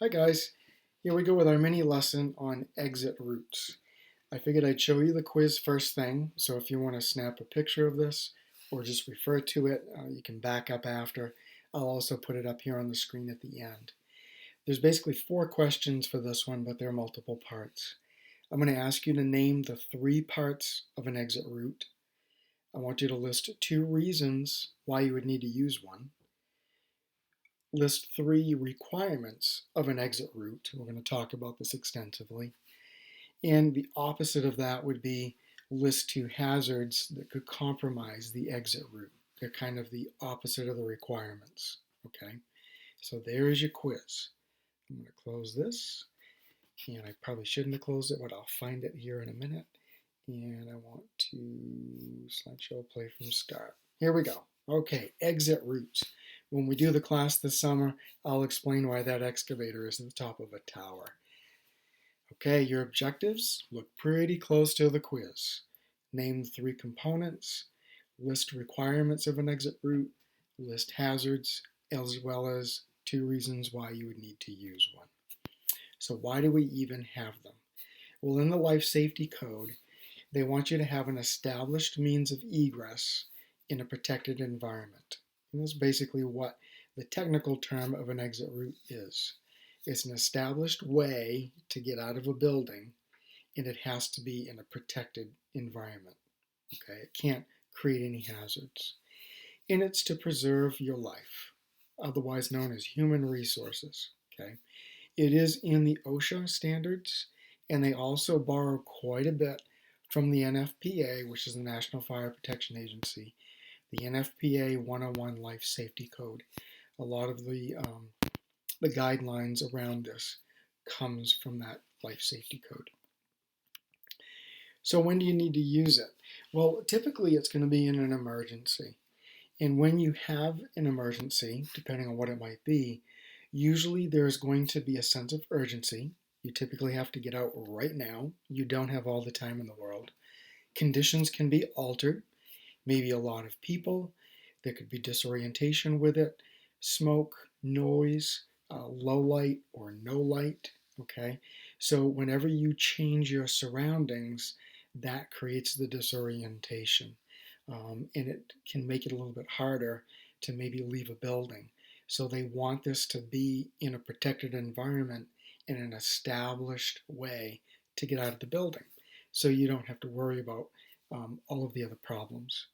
Hi guys, here we go with our mini lesson on exit routes. I figured I'd show you the quiz first thing, so if you want to snap a picture of this or just refer to it, you can back up after. I'll also put it up here on the screen at the end. There's basically 4 questions for this one, but there are multiple parts. I'm going to ask you to name the 3 parts of an exit route. I want you to list 2 reasons why you would need to use one. List 3 requirements of an exit route. We're going to talk about this extensively. And the opposite of that would be list 2 hazards that could compromise the exit route. They're kind of the opposite of the requirements. Okay, so there is your quiz. I'm going to close this, and I probably shouldn't have closed it, but I'll find it here in a minute. And I want to slideshow play from start. Here we go. Okay, exit routes. When we do the class this summer, I'll explain why that excavator is at the top of a tower. Okay, your objectives look pretty close to the quiz. Name the 3 components, list requirements of an exit route, list hazards, as well as 2 reasons why you would need to use one. So why do we even have them? Well, in the Life Safety Code, they want you to have an established means of egress in a protected environment. And that's basically what the technical term of an exit route is. It's an established way to get out of a building, and it has to be in a protected environment. Okay, it can't create any hazards. And it's to preserve your life, otherwise known as human resources. Okay, it is in the OSHA standards, and they also borrow quite a bit from the NFPA, which is the National Fire Protection Agency, the NFPA 101 Life Safety Code. A lot of the guidelines around this comes from that life safety code. So when do you need to use it? Well, typically it's going to be in an emergency. And when you have an emergency, depending on what it might be, usually there's going to be a sense of urgency. You typically have to get out right now. You don't have all the time in the world. Conditions can be altered, maybe a lot of people. There could be disorientation with it, smoke, noise, low light or no light. Okay, so whenever you change your surroundings, that creates the disorientation, and it can make it a little bit harder to maybe leave a building. So they want this to be in a protected environment in an established way to get out of the building, so you don't have to worry about all of the other problems.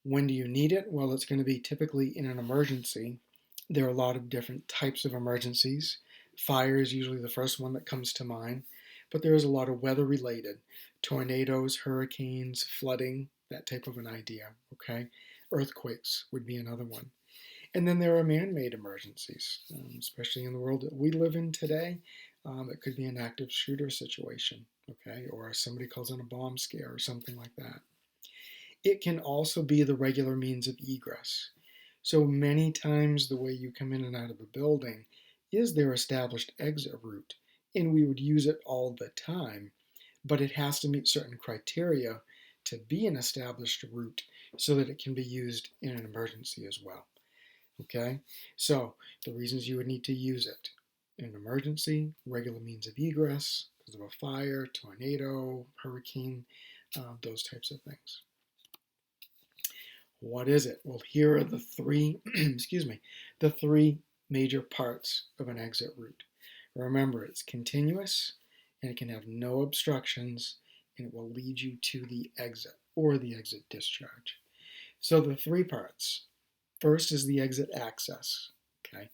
When do you need it? Well, it's going to be typically in an emergency. There are a lot of different types of emergencies. Fire is usually the first one that comes to mind, but there is a lot of weather related. Tornadoes, hurricanes, flooding, that type of an idea, okay? Earthquakes would be another one. And then there are man-made emergencies, especially in the world that we live in today. It could be an active shooter situation, okay? Or somebody calls in a bomb scare or something like that. It can also be the regular means of egress. So many times the way you come in and out of a building is their established exit route, and we would use it all the time, but it has to meet certain criteria to be an established route so that it can be used in an emergency as well. Okay, so the reasons you would need to use it: in an emergency, regular means of egress because of a fire, tornado, hurricane, those types of things. What is it? Well, here are the 3, excuse me, the 3 major parts of an exit route. Remember, it's continuous and it can have no obstructions, and it will lead you to the exit or the exit discharge. So the 3 parts. First is the exit access. Okay,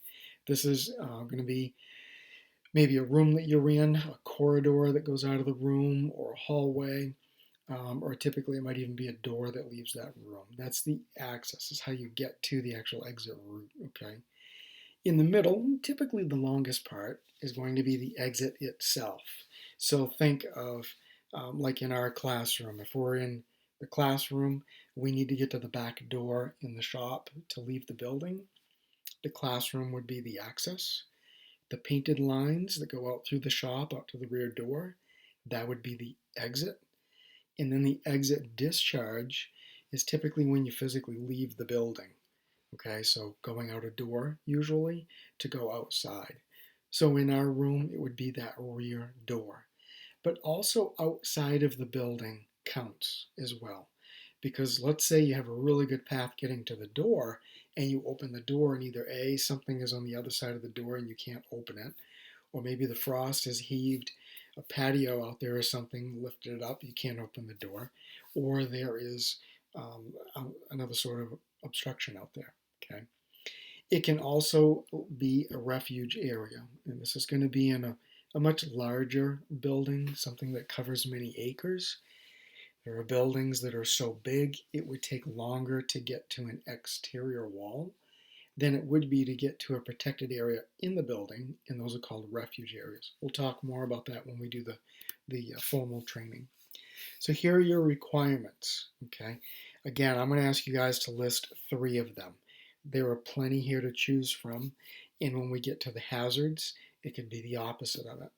this is going to be maybe a room that you're in, a corridor that goes out of the room, or a hallway. Or typically it might even be a door that leaves that room. That's the access, is how you get to the actual exit route, okay? In the middle, typically the longest part, is going to be the exit itself. So think of, like in our classroom, if we're in the classroom, we need to get to the back door in the shop to leave the building. The classroom would be the access. The painted lines that go out through the shop out to the rear door, that would be the exit. And then the exit discharge is typically when you physically leave the building. Okay, so going out a door usually to go outside. So in our room, it would be that rear door. But also outside of the building counts as well. Because let's say you have a really good path getting to the door and you open the door and either A, something is on the other side of the door and you can't open it, or maybe the frost has heaved a patio out there or something, lifted it up, you can't open the door, or there is another sort of obstruction out there. Okay. It can also be a refuge area, and this is going to be in a much larger building, something that covers many acres. There are buildings that are so big it would take longer to get to an exterior wall than it would be to get to a protected area in the building, and those are called refuge areas. We'll talk more about that when we do the formal training. So here are your requirements, okay? Again, I'm going to ask you guys to list 3 of them. There are plenty here to choose from, and when we get to the hazards, it can be the opposite of it.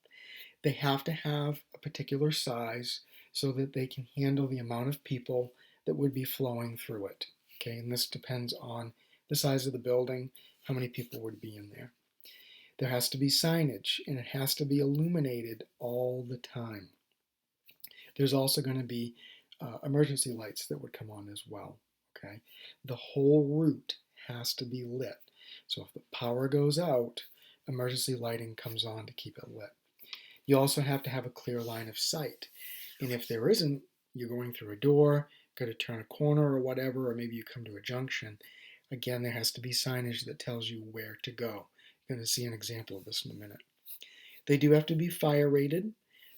They have to have a particular size so that they can handle the amount of people that would be flowing through it, okay? And this depends on the size of the building, how many people would be in there. There has to be signage, and it has to be illuminated all the time. There's also going to be emergency lights that would come on as well. Okay, the whole route has to be lit. So if the power goes out, emergency lighting comes on to keep it lit. You also have to have a clear line of sight. And if there isn't, you're going through a door, got to turn a corner or whatever, or maybe you come to a junction. Again, there has to be signage that tells you where to go. You're going to see an example of this in a minute. They do have to be fire rated.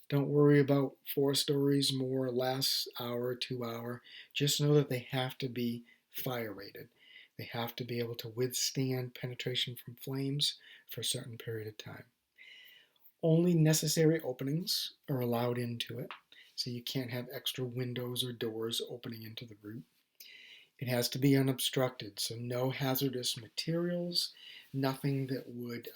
Don't worry about 4 stories, more or less, hour, 2 hour. Just know that they have to be fire rated. They have to be able to withstand penetration from flames for a certain period of time. Only necessary openings are allowed into it, so you can't have extra windows or doors opening into the route. It has to be unobstructed, so no hazardous materials, nothing that would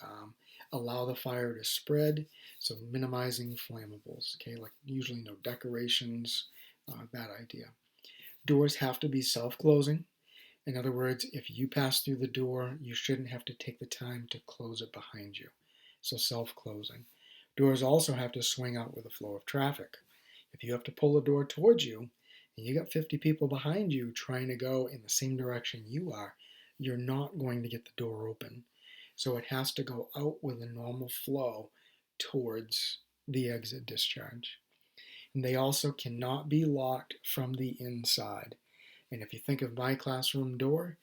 allow the fire to spread, so minimizing flammables, okay, like usually no decorations, that idea. Doors have to be self-closing. In other words, if you pass through the door, you shouldn't have to take the time to close it behind you. So self-closing. Doors also have to swing out with the flow of traffic. If you have to pull a door towards you, and you got 50 people behind you trying to go in the same direction you are, you're not going to get the door open. So it has to go out with a normal flow towards the exit discharge. And they also cannot be locked from the inside. And if you think of my classroom door,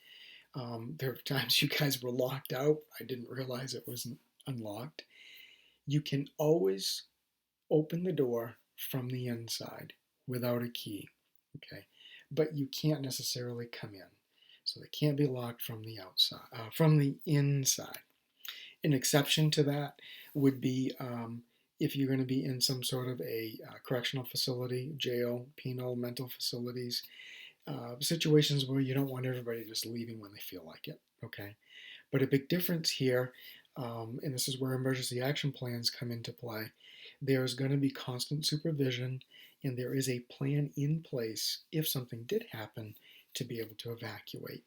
there are times you guys were locked out. I didn't realize it wasn't unlocked. You can always open the door from the inside without a key, okay? But you can't necessarily come in. So they can't be locked from the outside, from the inside. An exception to that would be if you're going to be in some sort of a correctional facility, jail, penal, mental facilities, situations where you don't want everybody just leaving when they feel like it, okay? But a big difference here, and this is where emergency action plans come into play, there's going to be constant supervision and there is a plan in place if something did happen to be able to evacuate.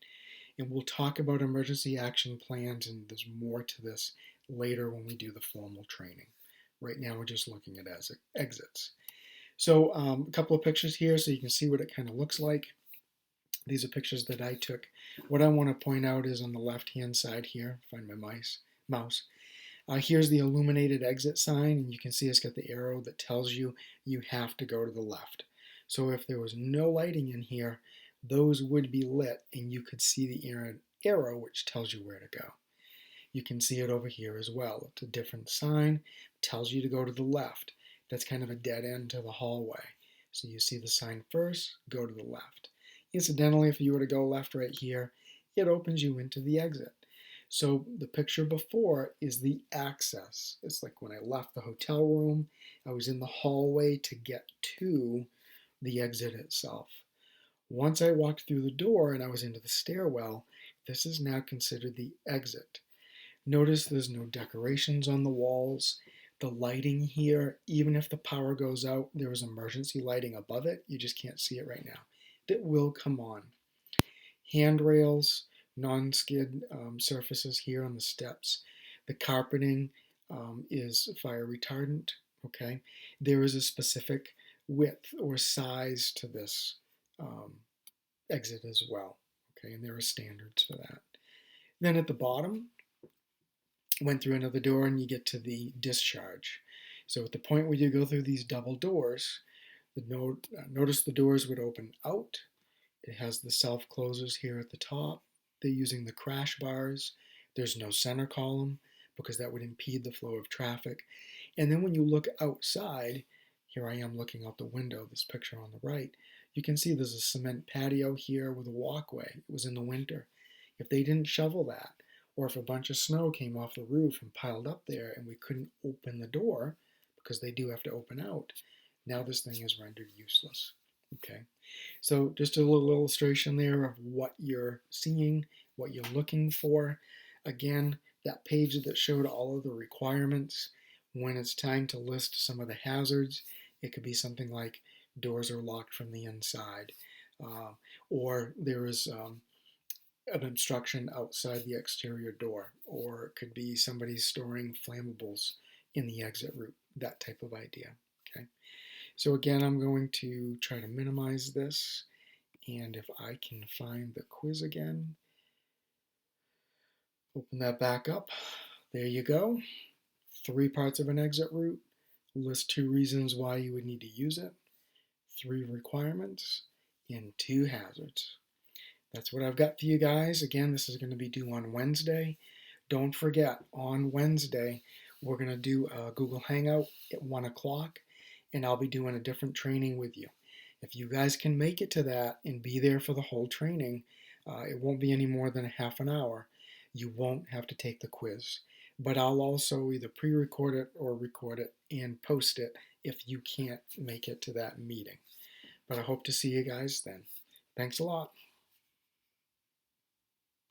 And we'll talk about emergency action plans, and there's more to this later when we do the formal training. Right now we're just looking at exits. So a couple of pictures here so you can see what it kind of looks like. These are pictures that I took. What I want to point out is on the left-hand side here, find my mouse. Here's the illuminated exit sign, and you can see it's got the arrow that tells you you have to go to the left. So if there was no lighting in here, those would be lit, and you could see the arrow which tells you where to go. You can see it over here as well. It's a different sign, it tells you to go to the left. That's kind of a dead end to the hallway. So you see the sign first, go to the left. Incidentally, if you were to go left right here, it opens you into the exit. So the picture before is the access. It's like when I left the hotel room, I was in the hallway to get to the exit itself. Once I walked through the door and I was into the stairwell, this is now considered the exit. Notice there's no decorations on the walls. The lighting here, even if the power goes out, there is emergency lighting above it. You just can't see it right now. That will come on. Handrails, non-skid surfaces here on the steps. The carpeting is fire retardant. Okay, there is a specific width or size to this exit as well. Okay, and there are standards for that. Then at the bottom, went through another door and you get to the discharge. So at the point where you go through these double doors, notice the doors would open out. It has the self closers here at the top. They're using the crash bars. There's no center column because that would impede the flow of traffic. And then when you look outside, here I am looking out the window, this picture on the right, you can see there's a cement patio here with a walkway. It was in the winter. If they didn't shovel that, or if a bunch of snow came off the roof and piled up there and we couldn't open the door, because they do have to open out, now this thing is rendered useless. Okay, so just a little illustration there of what you're seeing, what you're looking for. Again, that page that showed all of the requirements, when it's time to list some of the hazards, it could be something like doors are locked from the inside, uh, or there is an obstruction outside the exterior door, or it could be somebody storing flammables in the exit route, that type of idea. Okay, so again, I'm going to try to minimize this, and if I can find the quiz again, open that back up. There you go. 3 parts of an exit route. List 2 reasons why you would need to use it, 3 requirements, and 2 hazards. That's what I've got for you guys. Again, this is going to be due on Wednesday. Don't forget, on Wednesday, we're going to do a Google Hangout at 1 o'clock, and I'll be doing a different training with you. If you guys can make it to that and be there for the whole training, it won't be any more than a half an hour. You won't have to take the quiz. But I'll also either pre-record it or record it and post it if you can't make it to that meeting. But I hope to see you guys then. Thanks a lot.